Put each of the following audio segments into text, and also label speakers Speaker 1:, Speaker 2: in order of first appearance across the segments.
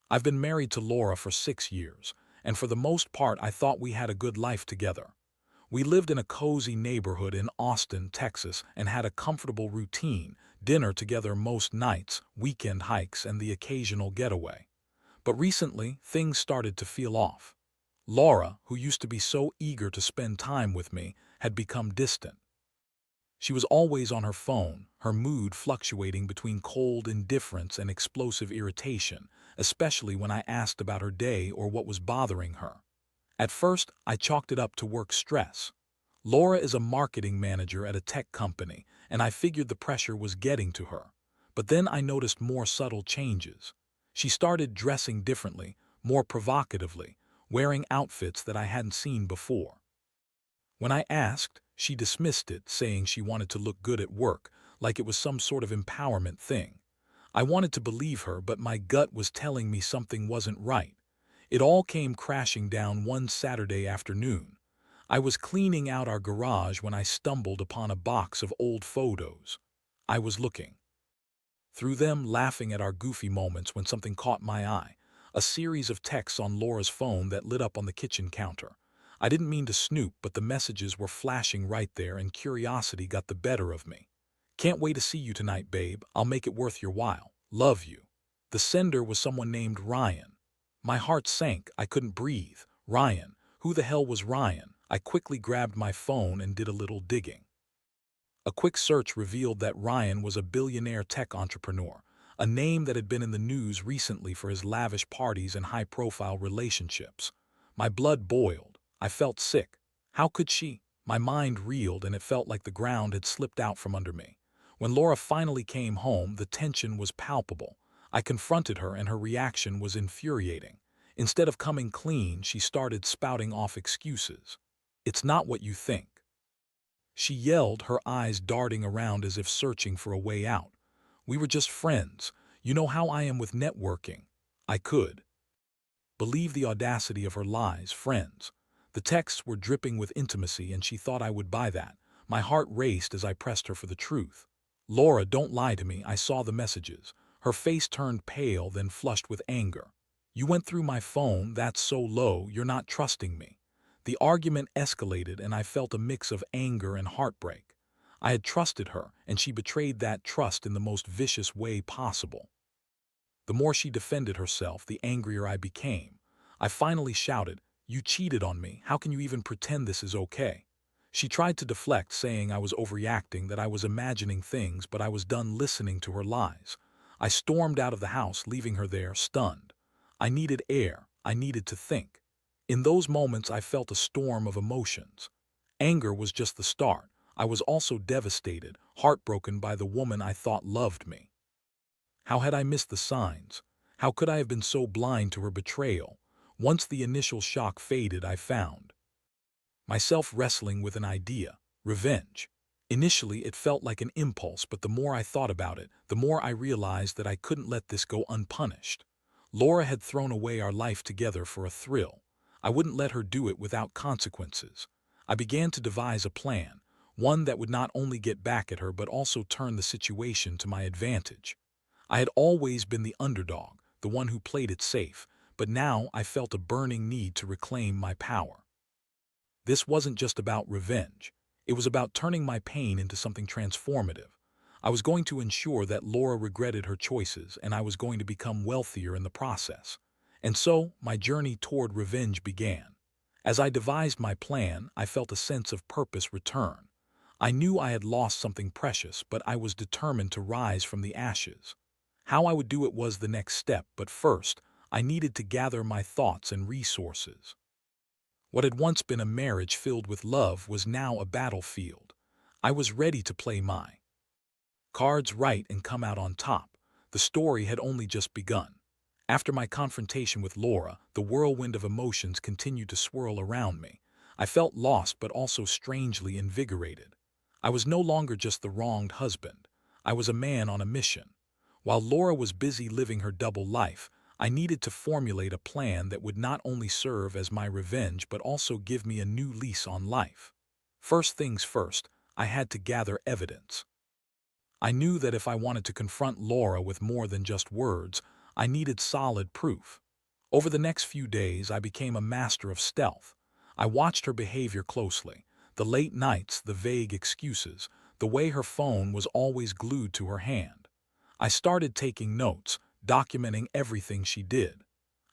Speaker 1: I've been married to Laura for 6 years, and for the most part I thought we had a good life together. We lived in a cozy neighborhood in Austin, Texas, and had a comfortable routine, dinner together most nights, weekend hikes, and the occasional getaway. But recently, things started to feel off. Laura, who used to be so eager to spend time with me, had become distant. She was always on her phone, her mood fluctuating between cold indifference and explosive irritation, especially when I asked about her day or what was bothering her. At first, I chalked it up to work stress. Laura is a marketing manager at a tech company, and I figured the pressure was getting to her. But then I noticed more subtle changes. She started dressing differently, more provocatively, wearing outfits that I hadn't seen before. When I asked, she dismissed it, saying she wanted to look good at work, like it was some sort of empowerment thing. I wanted to believe her, but my gut was telling me something wasn't right. It all came crashing down one Saturday afternoon. I was cleaning out our garage when I stumbled upon a box of old photos. I was looking through them, laughing at our goofy moments when something caught my eye. A series of texts on Laura's phone that lit up on the kitchen counter. I didn't mean to snoop, but the messages were flashing right there and curiosity got the better of me. Can't wait to see you tonight, babe. I'll make it worth your while. Love you. The sender was someone named Ryan. My heart sank. I couldn't breathe. Ryan. Who the hell was Ryan? I quickly grabbed my phone and did a little digging. A quick search revealed that Ryan was a billionaire tech entrepreneur, a name that had been in the news recently for his lavish parties and high-profile relationships. My blood boiled. I felt sick. How could she? My mind reeled and it felt like the ground had slipped out from under me. When Laura finally came home, the tension was palpable. I confronted her and her reaction was infuriating. Instead of coming clean, she started spouting off excuses. It's not what you think, she yelled, her eyes darting around as if searching for a way out. We were just friends. You know how I am with networking. I could believe the audacity of her lies. Friends. The texts were dripping with intimacy and she thought I would buy that. My heart raced as I pressed her for the truth. Laura, don't lie to me. I saw the messages. Her face turned pale, then flushed with anger. You went through my phone. That's so low. You're not trusting me. The argument escalated and I felt a mix of anger and heartbreak. I had trusted her, and she betrayed that trust in the most vicious way possible. The more she defended herself, the angrier I became. I finally shouted, "You cheated on me. How can you even pretend this is okay?" She tried to deflect, saying I was overreacting, that I was imagining things, but I was done listening to her lies. I stormed out of the house, leaving her there, stunned. I needed air. I needed to think. In those moments, I felt a storm of emotions. Anger was just the start. I was also devastated, heartbroken by the woman I thought loved me. How had I missed the signs? How could I have been so blind to her betrayal? Once the initial shock faded, I found myself wrestling with an idea: revenge. Initially, it felt like an impulse, but the more I thought about it, the more I realized that I couldn't let this go unpunished. Laura had thrown away our life together for a thrill. I wouldn't let her do it without consequences. I began to devise a plan, one that would not only get back at her but also turn the situation to my advantage. I had always been the underdog, the one who played it safe, but now I felt a burning need to reclaim my power. This wasn't just about revenge. It was about turning my pain into something transformative. I was going to ensure that Laura regretted her choices, and I was going to become wealthier in the process. And so, my journey toward revenge began. As I devised my plan, I felt a sense of purpose return. I knew I had lost something precious, but I was determined to rise from the ashes. How I would do it was the next step, but first, I needed to gather my thoughts and resources. What had once been a marriage filled with love was now a battlefield. I was ready to play my cards right and come out on top. The story had only just begun. After my confrontation with Laura, the whirlwind of emotions continued to swirl around me. I felt lost but also strangely invigorated. I was no longer just the wronged husband. I was a man on a mission. While Laura was busy living her double life, I needed to formulate a plan that would not only serve as my revenge but also give me a new lease on life. First things first, I had to gather evidence. I knew that if I wanted to confront Laura with more than just words, I needed solid proof. Over the next few days, I became a master of stealth. I watched her behavior closely. The late nights, the vague excuses, the way her phone was always glued to her hand. I started taking notes, documenting everything she did.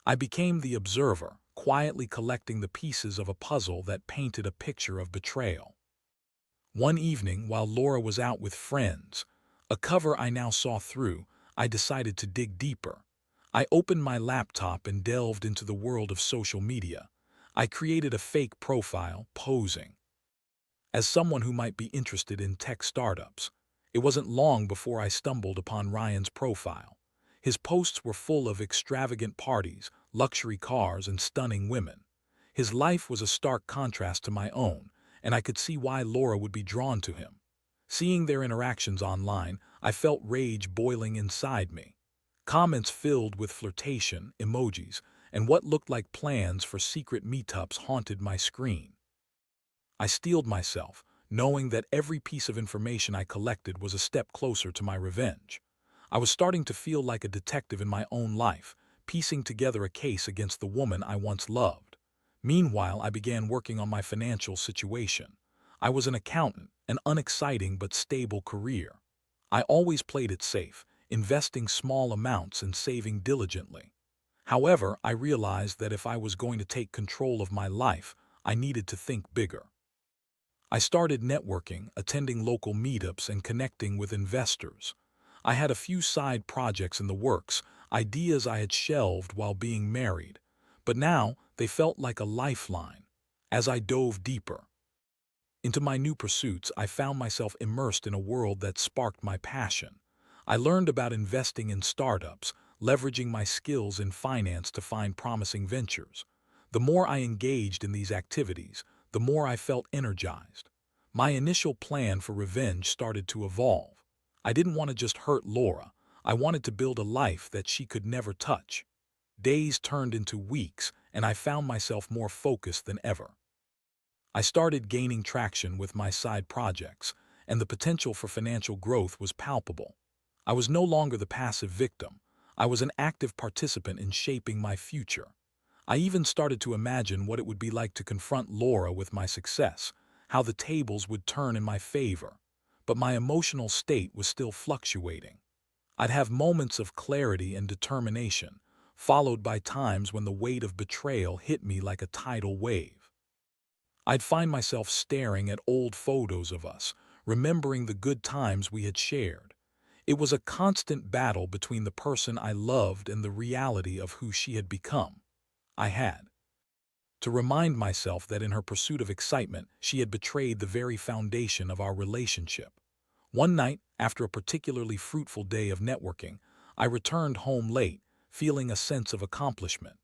Speaker 1: I became the observer, quietly collecting the pieces of a puzzle that painted a picture of betrayal. One evening, while Laura was out with friends, a cover I now saw through, I decided to dig deeper. I opened my laptop and delved into the world of social media. I created a fake profile, posing as someone who might be interested in tech startups. It wasn't long before I stumbled upon Ryan's profile. His posts were full of extravagant parties, luxury cars, and stunning women. His life was a stark contrast to my own, and I could see why Laura would be drawn to him. Seeing their interactions online, I felt rage boiling inside me. Comments filled with flirtation, emojis, and what looked like plans for secret meetups haunted my screen. I steeled myself, knowing that every piece of information I collected was a step closer to my revenge. I was starting to feel like a detective in my own life, piecing together a case against the woman I once loved. Meanwhile, I began working on my financial situation. I was an accountant, an unexciting but stable career. I always played it safe, investing small amounts and saving diligently. However, I realized that if I was going to take control of my life, I needed to think bigger. I started networking, attending local meetups, and connecting with investors. I had a few side projects in the works, ideas I had shelved while being married, but now they felt like a lifeline. As I dove deeper into my new pursuits, I found myself immersed in a world that sparked my passion. I learned about investing in startups, leveraging my skills in finance to find promising ventures. The more I engaged in these activities, the more I felt energized. My initial plan for revenge started to evolve. I didn't want to just hurt Laura. I wanted to build a life that she could never touch. Days turned into weeks, and I found myself more focused than ever. I started gaining traction with my side projects, and the potential for financial growth was palpable. I was no longer the passive victim. I was an active participant in shaping my future. I even started to imagine what it would be like to confront Laura with my success, how the tables would turn in my favor. But my emotional state was still fluctuating. I'd have moments of clarity and determination, followed by times when the weight of betrayal hit me like a tidal wave. I'd find myself staring at old photos of us, remembering the good times we had shared. It was a constant battle between the person I loved and the reality of who she had become. I had to remind myself that in her pursuit of excitement, she had betrayed the very foundation of our relationship. One night, after a particularly fruitful day of networking, I returned home late, feeling a sense of accomplishment.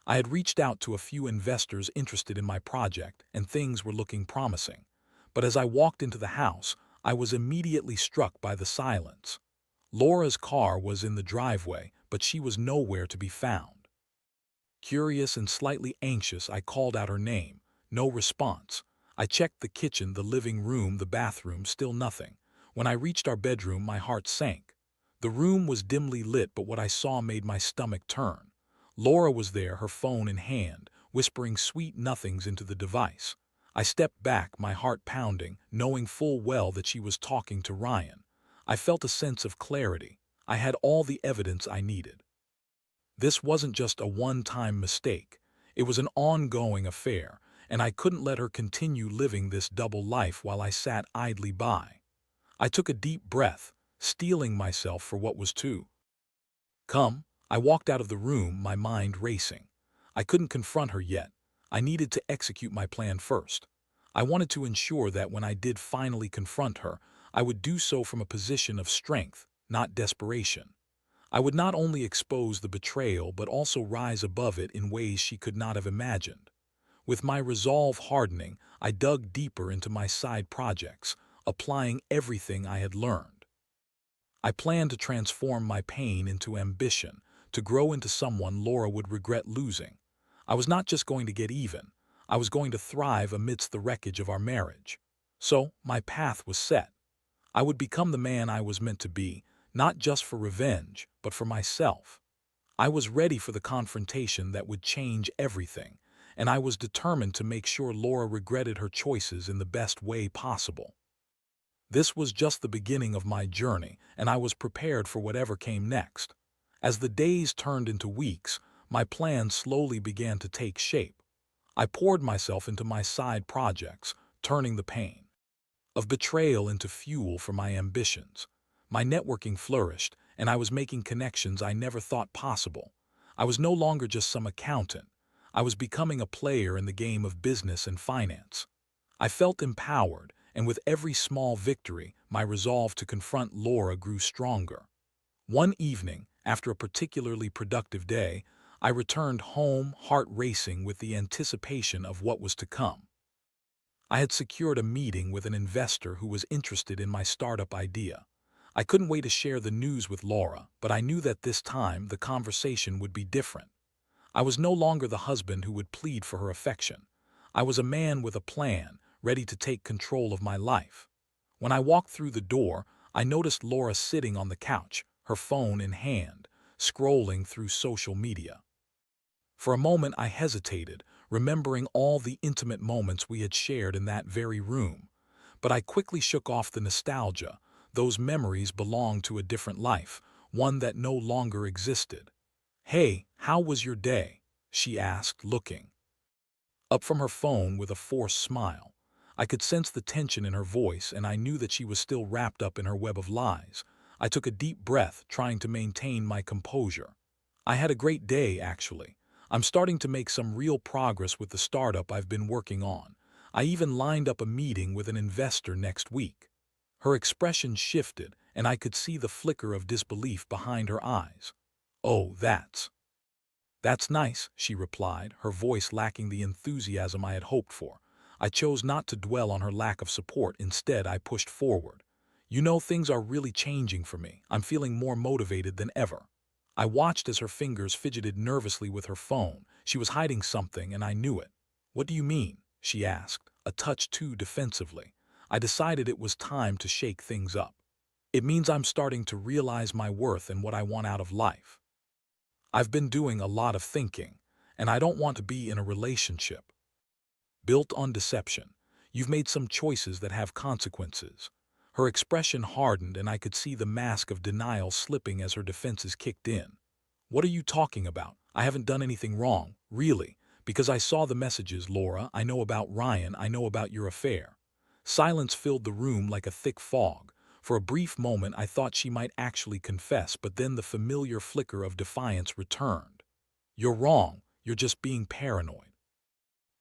Speaker 1: I had reached out to a few investors interested in my project, and things were looking promising. But as I walked into the house, I was immediately struck by the silence. Laura's car was in the driveway, but she was nowhere to be found. Curious and slightly anxious, I called out her name. No response. I checked the kitchen, the living room, the bathroom, still nothing. When I reached our bedroom, my heart sank. The room was dimly lit, but what I saw made my stomach turn. Laura was there, her phone in hand, whispering sweet nothings into the device. I stepped back, my heart pounding, knowing full well that she was talking to Ryan. I felt a sense of clarity. I had all the evidence I needed. This wasn't just a one-time mistake. It was an ongoing affair, and I couldn't let her continue living this double life while I sat idly by. I took a deep breath, steeling myself for what was to come. I walked out of the room, my mind racing. I couldn't confront her yet. I needed to execute my plan first. I wanted to ensure that when I did finally confront her, I would do so from a position of strength, not desperation. I would not only expose the betrayal but also rise above it in ways she could not have imagined. With my resolve hardening, I dug deeper into my side projects, applying everything I had learned. I planned to transform my pain into ambition, to grow into someone Laura would regret losing. I was not just going to get even, I was going to thrive amidst the wreckage of our marriage. So, my path was set. I would become the man I was meant to be, not just for revenge, but for myself. I was ready for the confrontation that would change everything, and I was determined to make sure Laura regretted her choices in the best way possible. This was just the beginning of my journey, and I was prepared for whatever came next. As the days turned into weeks, my plans slowly began to take shape. I poured myself into my side projects, turning the pain of betrayal into fuel for my ambitions. My networking flourished, and I was making connections I never thought possible. I was no longer just some accountant. I was becoming a player in the game of business and finance. I felt empowered, and with every small victory, my resolve to confront Laura grew stronger. One evening, after a particularly productive day, I returned home, heart racing with the anticipation of what was to come. I had secured a meeting with an investor who was interested in my startup idea. I couldn't wait to share the news with Laura, but I knew that this time the conversation would be different. I was no longer the husband who would plead for her affection. I was a man with a plan, ready to take control of my life. When I walked through the door, I noticed Laura sitting on the couch, her phone in hand, scrolling through social media. For a moment I hesitated, remembering all the intimate moments we had shared in that very room. But I quickly shook off the nostalgia. Those memories belonged to a different life, one that no longer existed. "Hey, how was your day?" she asked, looking up from her phone with a forced smile. I could sense the tension in her voice, and I knew that she was still wrapped up in her web of lies. I took a deep breath, trying to maintain my composure. "I had a great day, actually. I'm starting to make some real progress with the startup I've been working on. I even lined up a meeting with an investor next week." Her expression shifted, and I could see the flicker of disbelief behind her eyes. "Oh, that's nice," she replied, her voice lacking the enthusiasm I had hoped for. I chose not to dwell on her lack of support. Instead, I pushed forward. "You know, things are really changing for me. I'm feeling more motivated than ever." I watched as her fingers fidgeted nervously with her phone. She was hiding something, and I knew it. "What do you mean?" she asked, a touch too defensively. I decided it was time to shake things up. "It means I'm starting to realize my worth and what I want out of life. I've been doing a lot of thinking, and I don't want to be in a relationship built on deception. You've made some choices that have consequences." Her expression hardened, and I could see the mask of denial slipping as her defenses kicked in. "What are you talking about? I haven't done anything wrong, really. Because I saw the messages, Laura. I know about Ryan. I know about your affair." Silence filled the room like a thick fog. For a brief moment I thought she might actually confess, but then the familiar flicker of defiance returned. "You're wrong. You're just being paranoid.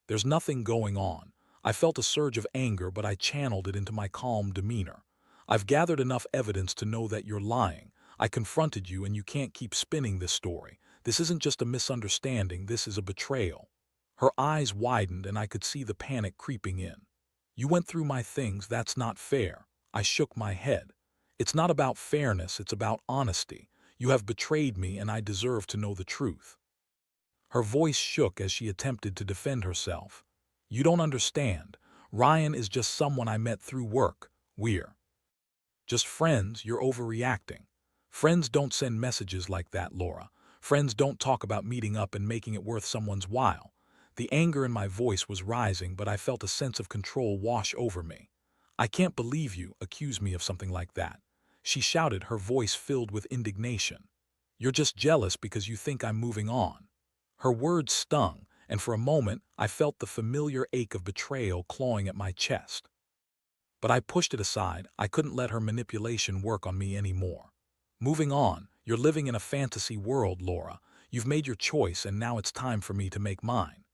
Speaker 1: There's nothing going on." I felt a surge of anger, but I channeled it into my calm demeanor. "I've gathered enough evidence to know that you're lying. I confronted you, and you can't keep spinning this story. This isn't just a misunderstanding, this is a betrayal." Her eyes widened, and I could see the panic creeping in. "You went through my things, that's not fair." I shook my head. "It's not about fairness, it's about honesty. You have betrayed me, and I deserve to know the truth." Her voice shook as she attempted to defend herself. "You don't understand. Ryan is just someone I met through work. We're just friends. You're overreacting. Friends don't send messages like that, Laura. Friends don't talk about meeting up and making it worth someone's while." The anger in my voice was rising, but I felt a sense of control wash over me. "I can't believe you accuse me of something like that," she shouted, her voice filled with indignation. "You're just jealous because you think I'm moving on." Her words stung, and for a moment I felt the familiar ache of betrayal clawing at my chest. But I pushed it aside. I couldn't let her manipulation work on me anymore. "Moving on? You're living in a fantasy world, Laura. You've made your choice, and now it's time for me to make mine.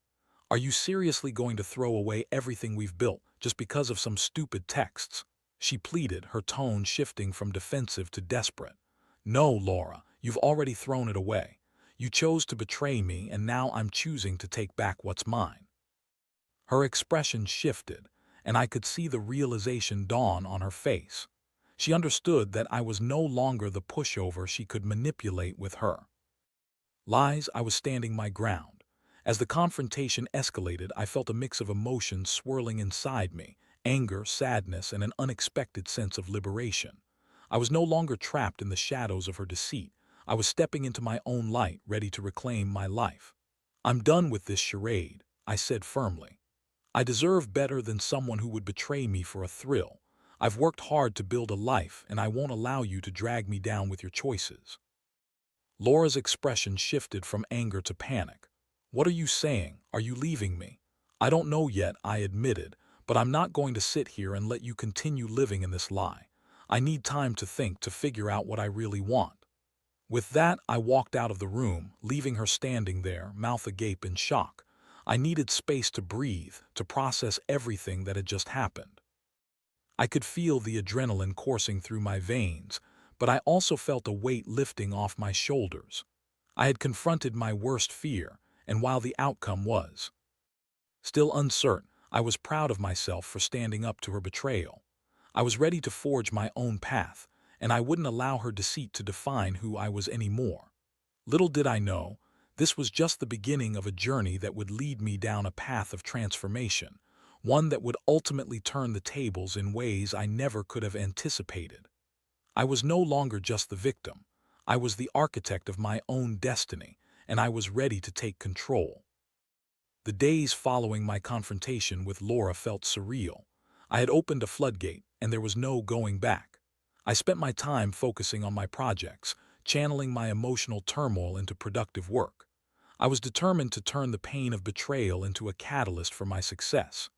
Speaker 1: Are you seriously going to throw away everything we've built just because of some stupid texts?" she pleaded, her tone shifting from defensive to desperate. "No, Laura, you've already thrown it away. You chose to betray me, and now I'm choosing to take back what's mine." Her expression shifted, and I could see the realization dawn on her face. She understood that I was no longer the pushover she could manipulate with her lies. I was standing my ground. As the confrontation escalated, I felt a mix of emotions swirling inside me: anger, sadness, and an unexpected sense of liberation. I was no longer trapped in the shadows of her deceit. I was stepping into my own light, ready to reclaim my life. "I'm done with this charade," I said firmly. "I deserve better than someone who would betray me for a thrill. I've worked hard to build a life, and I won't allow you to drag me down with your choices." Laura's expression shifted from anger to panic. "What are you saying? Are you leaving me?" "I don't know yet," I admitted, "but I'm not going to sit here and let you continue living in this lie. I need time to think, to figure out what I really want." With that, I walked out of the room, leaving her standing there, mouth agape in shock. I needed space to breathe, to process everything that had just happened. I could feel the adrenaline coursing through my veins, but I also felt a weight lifting off my shoulders. I had confronted my worst fear, and while the outcome was still uncertain, I was proud of myself for standing up to her betrayal. I was ready to forge my own path, and I wouldn't allow her deceit to define who I was anymore. Little did I know, this was just the beginning of a journey that would lead me down a path of transformation, one that would ultimately turn the tables in ways I never could have anticipated. I was no longer just the victim. I was the architect of my own destiny, and I was ready to take control. The days following my confrontation with Laura felt surreal. I had opened a floodgate, and there was no going back. I spent my time focusing on my projects, channeling my emotional turmoil into productive work. I was determined to turn the pain of betrayal into a catalyst for my success.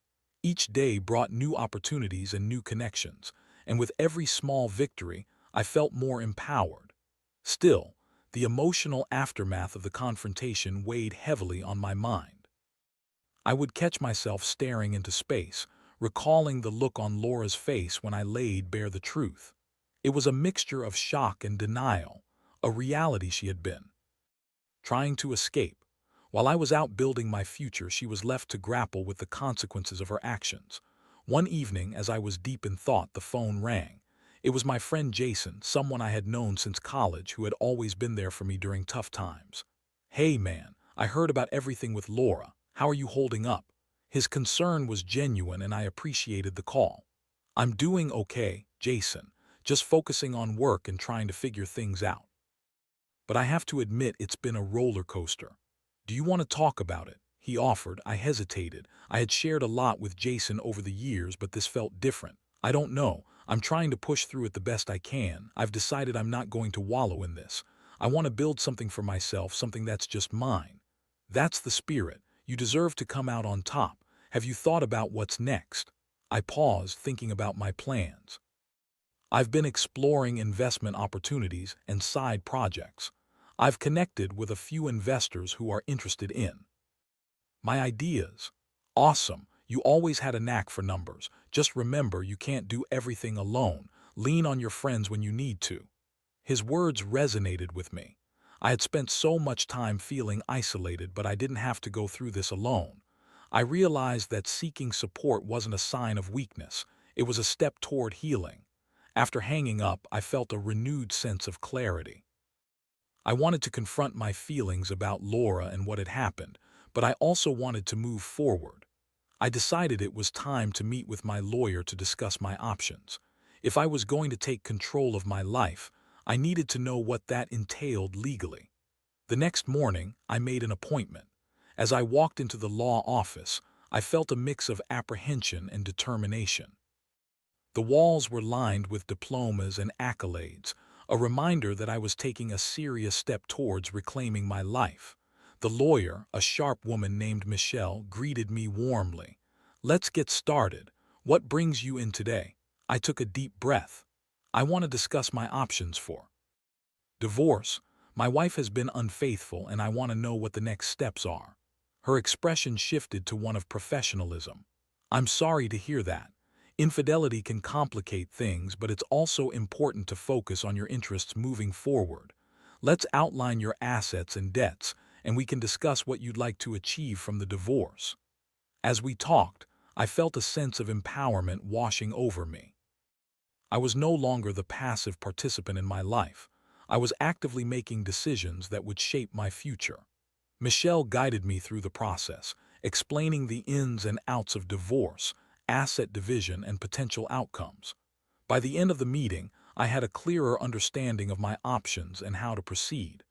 Speaker 1: Each day brought new opportunities and new connections, and with every small victory, I felt more empowered. Still, the emotional aftermath of the confrontation weighed heavily on my mind. I would catch myself staring into space, recalling the look on Laura's face when I laid bare the truth. It was a mixture of shock and denial, a reality she had been trying to escape. While I was out building my future, she was left to grapple with the consequences of her actions. One evening, as I was deep in thought, the phone rang. It was my friend Jason, someone I had known since college who had always been there for me during tough times. "Hey man, I heard about everything with Laura. How are you holding up?" His concern was genuine, and I appreciated the call. "I'm doing okay, Jason, just focusing on work and trying to figure things out. But I have to admit, it's been a roller coaster." "Do you want to talk about it?" he offered. I hesitated. I had shared a lot with Jason over the years, but this felt different. "I don't know. I'm trying to push through it the best I can. I've decided I'm not going to wallow in this. I want to build something for myself, something that's just mine." "That's the spirit. You deserve to come out on top. Have you thought about what's next?" I paused, thinking about my plans. "I've been exploring investment opportunities and side projects. I've connected with a few investors who are interested in my ideas." "Awesome. You always had a knack for numbers. Just remember, you can't do everything alone. Lean on your friends when you need to." His words resonated with me. I had spent so much time feeling isolated, but I didn't have to go through this alone. I realized that seeking support wasn't a sign of weakness. It was a step toward healing. After hanging up, I felt a renewed sense of clarity. I wanted to confront my feelings about Laura and what had happened, but I also wanted to move forward. I decided it was time to meet with my lawyer to discuss my options. If I was going to take control of my life, I needed to know what that entailed legally. The next morning, I made an appointment. As I walked into the law office, I felt a mix of apprehension and determination. The walls were lined with diplomas and accolades, a reminder that I was taking a serious step towards reclaiming my life. The lawyer, a sharp woman named Michelle, greeted me warmly. "Let's get started. What brings you in today?" I took a deep breath. "I want to discuss my options for divorce. My wife has been unfaithful, and I want to know what the next steps are." Her expression shifted to one of professionalism. "I'm sorry to hear that. Infidelity can complicate things, but it's also important to focus on your interests moving forward. Let's outline your assets and debts, and we can discuss what you'd like to achieve from the divorce." As we talked, I felt a sense of empowerment washing over me. I was no longer the passive participant in my life. I was actively making decisions that would shape my future. Michelle guided me through the process, explaining the ins and outs of divorce, asset division, and potential outcomes. By the end of the meeting, I had a clearer understanding of my options and how to proceed.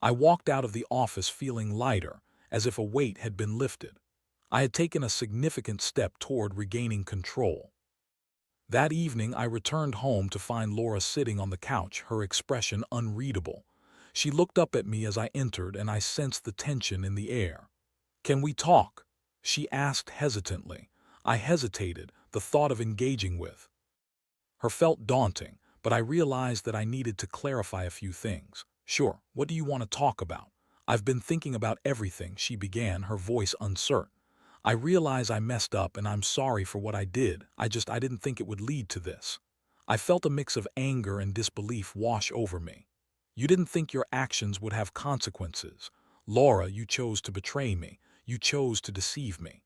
Speaker 1: I walked out of the office feeling lighter, as if a weight had been lifted. I had taken a significant step toward regaining control. That evening, I returned home to find Laura sitting on the couch, her expression unreadable. She looked up at me as I entered, and I sensed the tension in the air. "Can we talk?" she asked hesitantly. I hesitated, the thought of engaging with her felt daunting, but I realized that I needed to clarify a few things. "Sure, what do you want to talk about?" "I've been thinking about everything," she began, her voice uncertain. "I realize I messed up and I'm sorry for what I did. I didn't think it would lead to this." I felt a mix of anger and disbelief wash over me. "You didn't think your actions would have consequences. Laura, you chose to betray me. You chose to deceive me.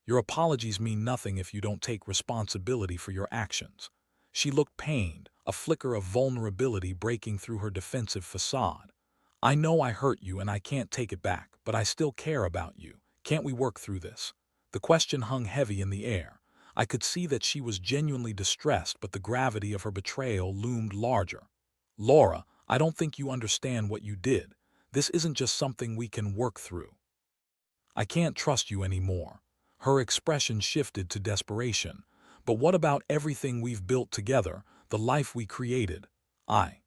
Speaker 1: Your apologies mean nothing if you don't take responsibility for your actions." She looked pained, a flicker of vulnerability breaking through her defensive facade. "I know I hurt you and I can't take it back, but I still care about you. Can't we work through this?" The question hung heavy in the air. I could see that she was genuinely distressed, but the gravity of her betrayal loomed larger. "Laura, I don't think you understand what you did. This isn't just something we can work through. I can't trust you anymore." Her expression shifted to desperation. "But what about everything we've built together, the life we created?" I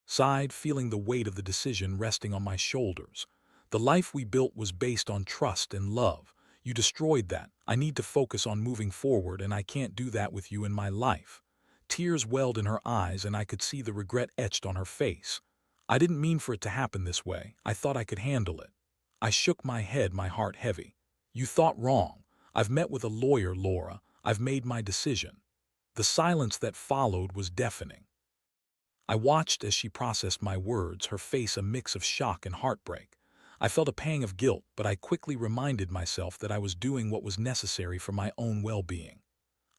Speaker 1: sighed, feeling the weight of the decision resting on my shoulders. "The life we built was based on trust and love. You destroyed that. I need to focus on moving forward, and I can't do that with you in my life." Tears welled in her eyes, and I could see the regret etched on her face. "I didn't mean for it to happen this way. I thought I could handle it." I shook my head, my heart heavy. "You thought wrong. I've met with a lawyer, Laura. I've made my decision." The silence that followed was deafening. I watched as she processed my words, her face a mix of shock and heartbreak. I felt a pang of guilt, but I quickly reminded myself that I was doing what was necessary for my own well-being.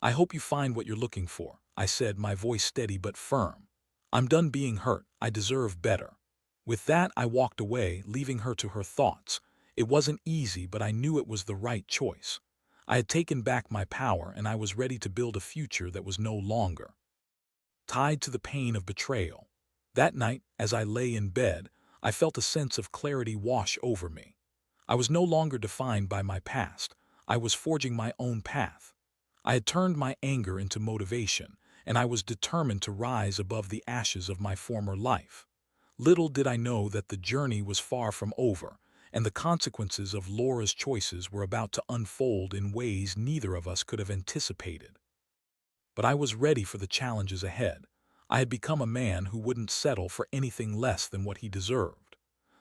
Speaker 1: "I hope you find what you're looking for," I said, my voice steady but firm. "I'm done being hurt. I deserve better." With that, I walked away, leaving her to her thoughts. It wasn't easy, but I knew it was the right choice. I had taken back my power, and I was ready to build a future that was no longer tied to the pain of betrayal. That night, as I lay in bed, I felt a sense of clarity wash over me. I was no longer defined by my past. I was forging my own path. I had turned my anger into motivation, and I was determined to rise above the ashes of my former life. Little did I know that the journey was far from over, and the consequences of Laura's choices were about to unfold in ways neither of us could have anticipated. But I was ready for the challenges ahead. I had become a man who wouldn't settle for anything less than what he deserved.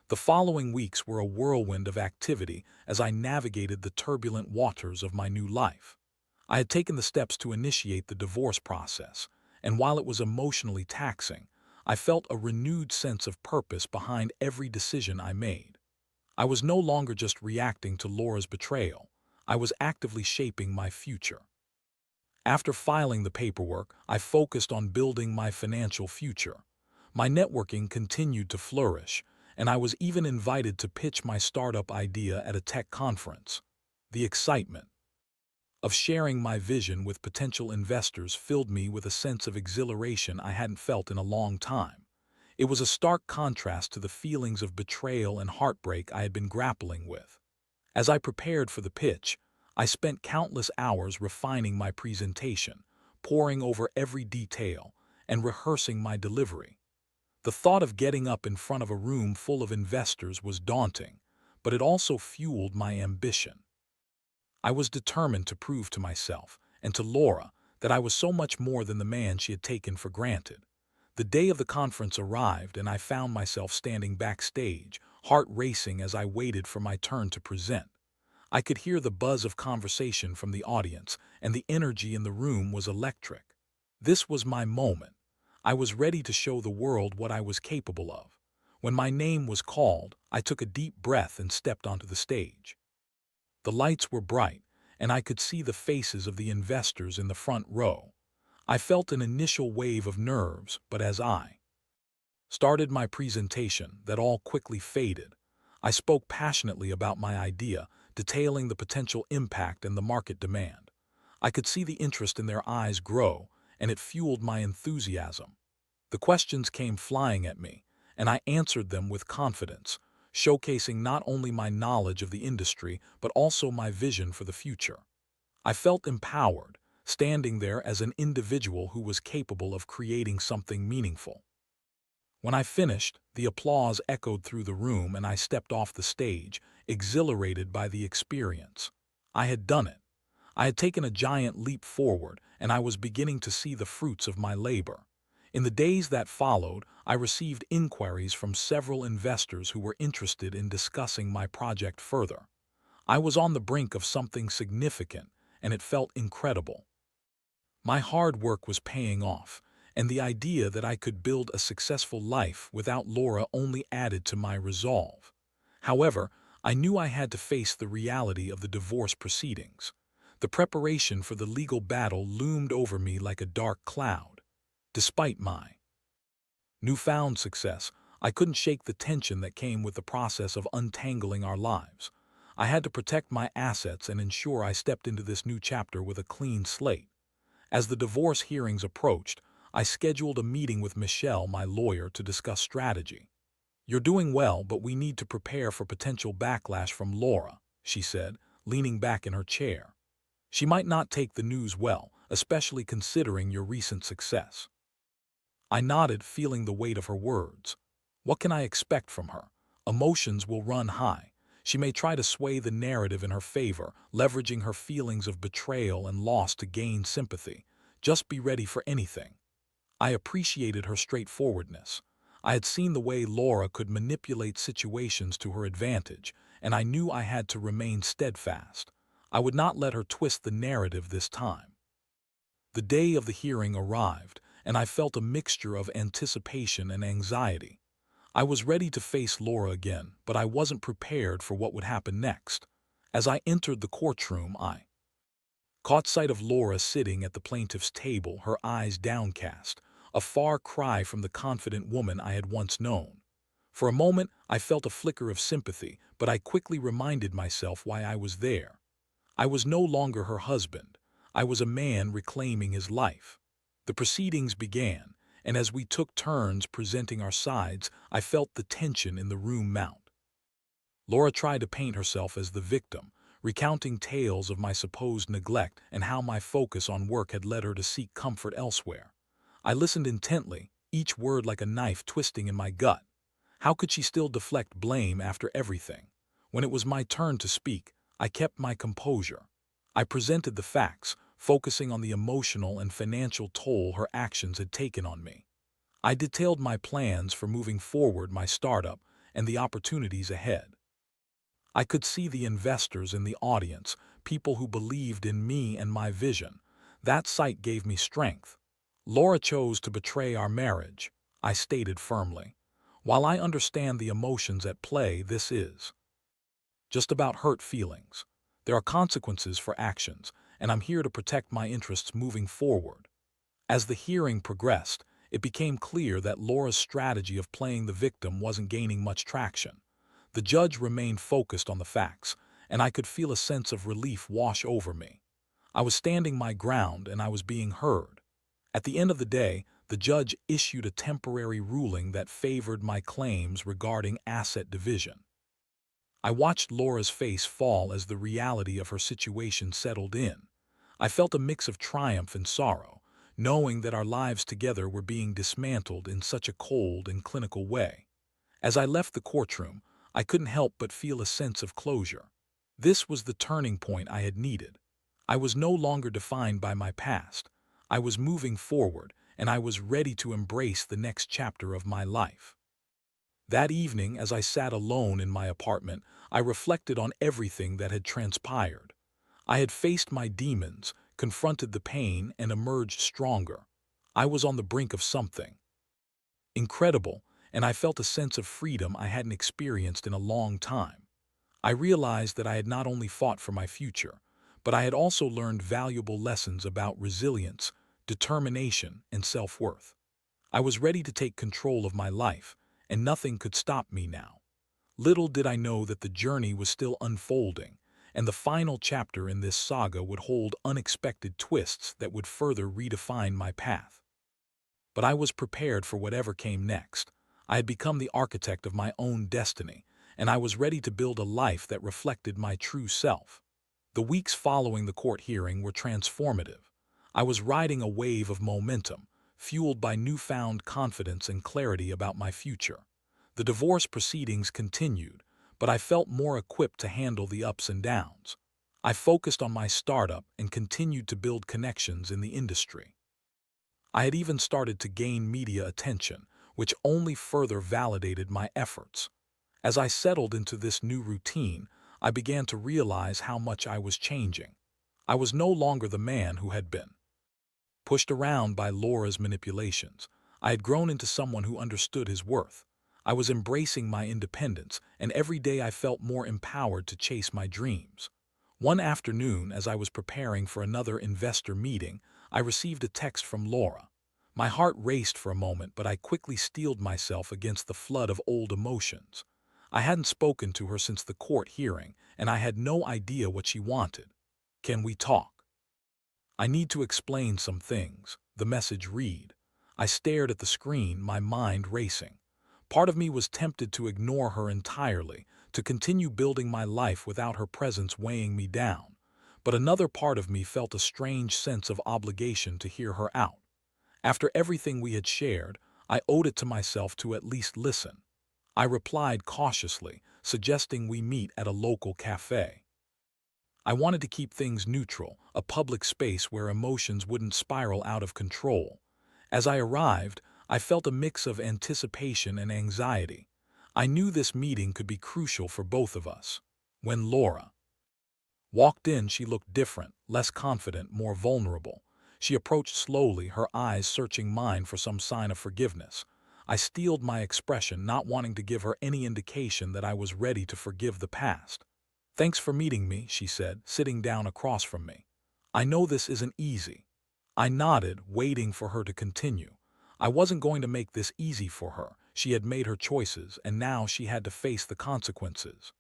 Speaker 1: The following weeks were a whirlwind of activity as I navigated the turbulent waters of my new life. I had taken the steps to initiate the divorce process, and while it was emotionally taxing, I felt a renewed sense of purpose behind every decision I made. I was no longer just reacting to Laura's betrayal. I was actively shaping my future. After filing the paperwork, I focused on building my financial future. My networking continued to flourish, and I was even invited to pitch my startup idea at a tech conference. The excitement of sharing my vision with potential investors filled me with a sense of exhilaration I hadn't felt in a long time. It was a stark contrast to the feelings of betrayal and heartbreak I had been grappling with. As I prepared for the pitch, I spent countless hours refining my presentation, poring over every detail, and rehearsing my delivery. The thought of getting up in front of a room full of investors was daunting, but it also fueled my ambition. I was determined to prove to myself and to Laura that I was so much more than the man she had taken for granted. The day of the conference arrived, and I found myself standing backstage, heart racing as I waited for my turn to present. I could hear the buzz of conversation from the audience, and the energy in the room was electric. This was my moment. I was ready to show the world what I was capable of. When my name was called, I took a deep breath and stepped onto the stage. The lights were bright, and I could see the faces of the investors in the front row. I felt an initial wave of nerves, but as I started my presentation, that all quickly faded. I spoke passionately about my idea, detailing the potential impact and the market demand. I could see the interest in their eyes grow, and it fueled my enthusiasm. The questions came flying at me, and I answered them with confidence, showcasing not only my knowledge of the industry but also my vision for the future. I felt empowered, standing there as an individual who was capable of creating something meaningful. When I finished, the applause echoed through the room and I stepped off the stage, exhilarated by the experience. I had done it. I had taken a giant leap forward, and I was beginning to see the fruits of my labor. In the days that followed, I received inquiries from several investors who were interested in discussing my project further. I was on the brink of something significant, and it felt incredible. My hard work was paying off, and the idea that I could build a successful life without Laura only added to my resolve. However, I knew I had to face the reality of the divorce proceedings. The preparation for the legal battle loomed over me like a dark cloud. Despite my newfound success, I couldn't shake the tension that came with the process of untangling our lives. I had to protect my assets and ensure I stepped into this new chapter with a clean slate. As the divorce hearings approached, I scheduled a meeting with Michelle, my lawyer, to discuss strategy. "You're doing well, but we need to prepare for potential backlash from Laura," she said, leaning back in her chair. "She might not take the news well, especially considering your recent success." I nodded, feeling the weight of her words. What can I expect from her? Emotions will run high. She may try to sway the narrative in her favor, leveraging her feelings of betrayal and loss to gain sympathy. Just be ready for anything. I appreciated her straightforwardness. I had seen the way Laura could manipulate situations to her advantage, and I knew I had to remain steadfast. I would not let her twist the narrative this time. The day of the hearing arrived, and I felt a mixture of anticipation and anxiety. I was ready to face Laura again, but I wasn't prepared for what would happen next. As I entered the courtroom, I caught sight of Laura sitting at the plaintiff's table, her eyes downcast, a far cry from the confident woman I had once known. For a moment, I felt a flicker of sympathy, but I quickly reminded myself why I was there. I was no longer her husband. I was a man reclaiming his life. The proceedings began, and as we took turns presenting our sides, I felt the tension in the room mount. Laura tried to paint herself as the victim, recounting tales of my supposed neglect and how my focus on work had led her to seek comfort elsewhere. I listened intently, each word like a knife twisting in my gut. How could she still deflect blame after everything? When it was my turn to speak, I kept my composure. I presented the facts, focusing on the emotional and financial toll her actions had taken on me. I detailed my plans for moving forward my startup and the opportunities ahead. I could see the investors in the audience, people who believed in me and my vision. That sight gave me strength. "Laura chose to betray our marriage," I stated firmly. "While I understand the emotions at play, this is just about hurt feelings. There are consequences for actions, and I'm here to protect my interests moving forward." As the hearing progressed, it became clear that Laura's strategy of playing the victim wasn't gaining much traction. The judge remained focused on the facts, and I could feel a sense of relief wash over me. I was standing my ground and I was being heard. At the end of the day, the judge issued a temporary ruling that favored my claims regarding asset division. I watched Laura's face fall as the reality of her situation settled in. I felt a mix of triumph and sorrow, knowing that our lives together were being dismantled in such a cold and clinical way. As I left the courtroom, I couldn't help but feel a sense of closure. This was the turning point I had needed. I was no longer defined by my past. I was moving forward, and I was ready to embrace the next chapter of my life. That evening, as I sat alone in my apartment, I reflected on everything that had transpired. I had faced my demons, confronted the pain, and emerged stronger. I was on the brink of something incredible, and I felt a sense of freedom I hadn't experienced in a long time. I realized that I had not only fought for my future, but I had also learned valuable lessons about resilience, determination, and self-worth. I was ready to take control of my life, and nothing could stop me now. Little did I know that the journey was still unfolding, and the final chapter in this saga would hold unexpected twists that would further redefine my path. But I was prepared for whatever came next. I had become the architect of my own destiny, and I was ready to build a life that reflected my true self. The weeks following the court hearing were transformative. I was riding a wave of momentum, fueled by newfound confidence and clarity about my future. The divorce proceedings continued, but I felt more equipped to handle the ups and downs. I focused on my startup and continued to build connections in the industry. I had even started to gain media attention, which only further validated my efforts. As I settled into this new routine, I began to realize how much I was changing. I was no longer the man who had been pushed around by Laura's manipulations. I had grown into someone who understood his worth. I was embracing my independence, and every day I felt more empowered to chase my dreams. One afternoon, as I was preparing for another investor meeting, I received a text from Laura. My heart raced for a moment, but I quickly steeled myself against the flood of old emotions. I hadn't spoken to her since the court hearing, and I had no idea what she wanted. "Can we talk? I need to explain some things," the message read. I stared at the screen, my mind racing. Part of me was tempted to ignore her entirely, to continue building my life without her presence weighing me down. But another part of me felt a strange sense of obligation to hear her out. After everything we had shared, I owed it to myself to at least listen. I replied cautiously, suggesting we meet at a local cafe. I wanted to keep things neutral, a public space where emotions wouldn't spiral out of control. As I arrived, I felt a mix of anticipation and anxiety. I knew this meeting could be crucial for both of us. When Laura walked in, she looked different, less confident, more vulnerable. She approached slowly, her eyes searching mine for some sign of forgiveness. I steeled my expression, not wanting to give her any indication that I was ready to forgive the past. "Thanks for meeting me," she said, sitting down across from me. "I know this isn't easy." I nodded, waiting for her to continue. I wasn't going to make this easy for her. She had made her choices, and now she had to face the consequences.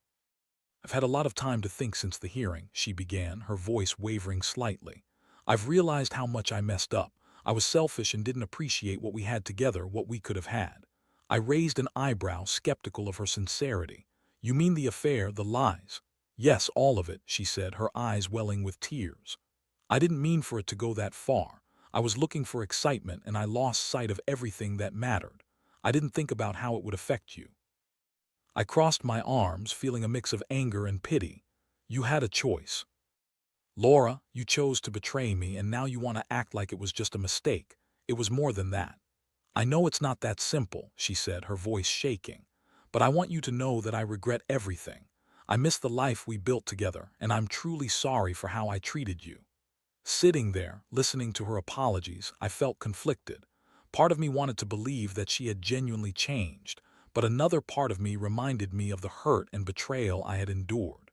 Speaker 1: "I've had a lot of time to think since the hearing," she began, her voice wavering slightly. "I've realized how much I messed up. I was selfish and didn't appreciate what we had together, what we could have had." I raised an eyebrow, skeptical of her sincerity. "You mean the affair, the lies?" "Yes, all of it," she said, her eyes welling with tears. "I didn't mean for it to go that far. I was looking for excitement, and I lost sight of everything that mattered. I didn't think about how it would affect you." I crossed my arms, feeling a mix of anger and pity. "You had a choice. Laura, you chose to betray me, and now you want to act like it was just a mistake. It was more than that." "I know it's not that simple," she said, her voice shaking. "But I want you to know that I regret everything. I miss the life we built together, and I'm truly sorry for how I treated you." Sitting there, listening to her apologies, I felt conflicted. Part of me wanted to believe that she had genuinely changed, but another part of me reminded me of the hurt and betrayal I had endured.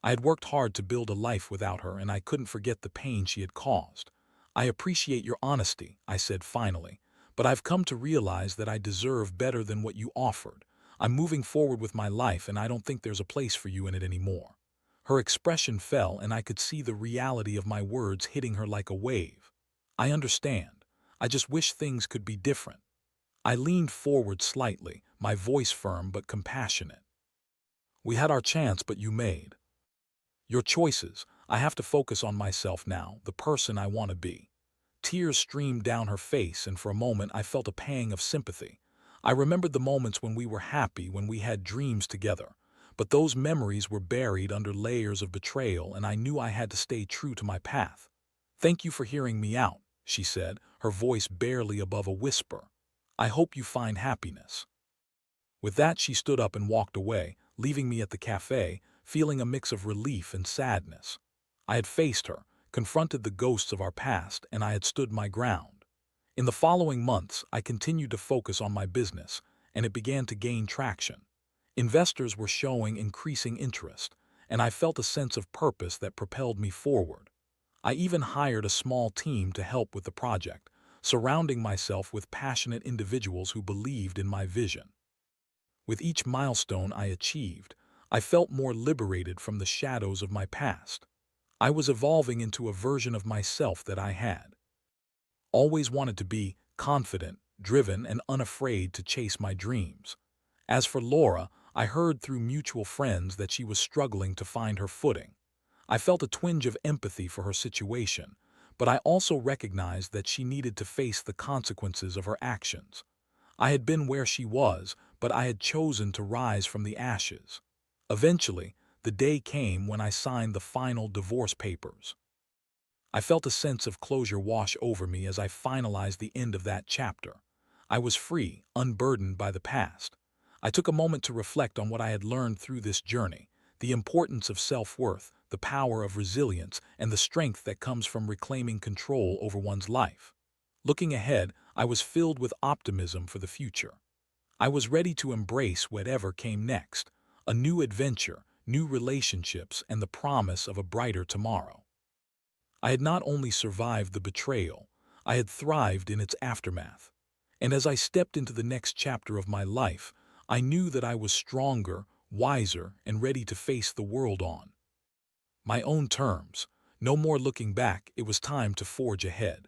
Speaker 1: I had worked hard to build a life without her, and I couldn't forget the pain she had caused. "I appreciate your honesty," I said finally, "but I've come to realize that I deserve better than what you offered. I'm moving forward with my life, and I don't think there's a place for you in it anymore." Her expression fell, and I could see the reality of my words hitting her like a wave. "I understand. I just wish things could be different." I leaned forward slightly, my voice firm but compassionate. "We had our chance, but you made your choices. I have to focus on myself now, the person I want to be." Tears streamed down her face, and for a moment I felt a pang of sympathy. I remembered the moments when we were happy, when we had dreams together. But those memories were buried under layers of betrayal, and I knew I had to stay true to my path. "Thank you for hearing me out," she said, her voice barely above a whisper. "I hope you find happiness." With that, she stood up and walked away, leaving me at the cafe, feeling a mix of relief and sadness. I had faced her, confronted the ghosts of our past, and I had stood my ground. In the following months, I continued to focus on my business, and it began to gain traction. Investors were showing increasing interest, and I felt a sense of purpose that propelled me forward. I even hired a small team to help with the project, surrounding myself with passionate individuals who believed in my vision. With each milestone I achieved, I felt more liberated from the shadows of my past. I was evolving into a version of myself that I had always wanted to be: confident, driven, and unafraid to chase my dreams. As for Laura, I heard through mutual friends that she was struggling to find her footing. I felt a twinge of empathy for her situation, but I also recognized that she needed to face the consequences of her actions. I had been where she was, but I had chosen to rise from the ashes. Eventually, the day came when I signed the final divorce papers. I felt a sense of closure wash over me as I finalized the end of that chapter. I was free, unburdened by the past. I took a moment to reflect on what I had learned through this journey: the importance of self-worth, the power of resilience, and the strength that comes from reclaiming control over one's life. Looking ahead, I was filled with optimism for the future. I was ready to embrace whatever came next: a new adventure, new relationships, and the promise of a brighter tomorrow. I had not only survived the betrayal, I had thrived in its aftermath. And as I stepped into the next chapter of my life, I knew that I was stronger, wiser, and ready to face the world on my own terms. No more looking back, it was time to forge ahead.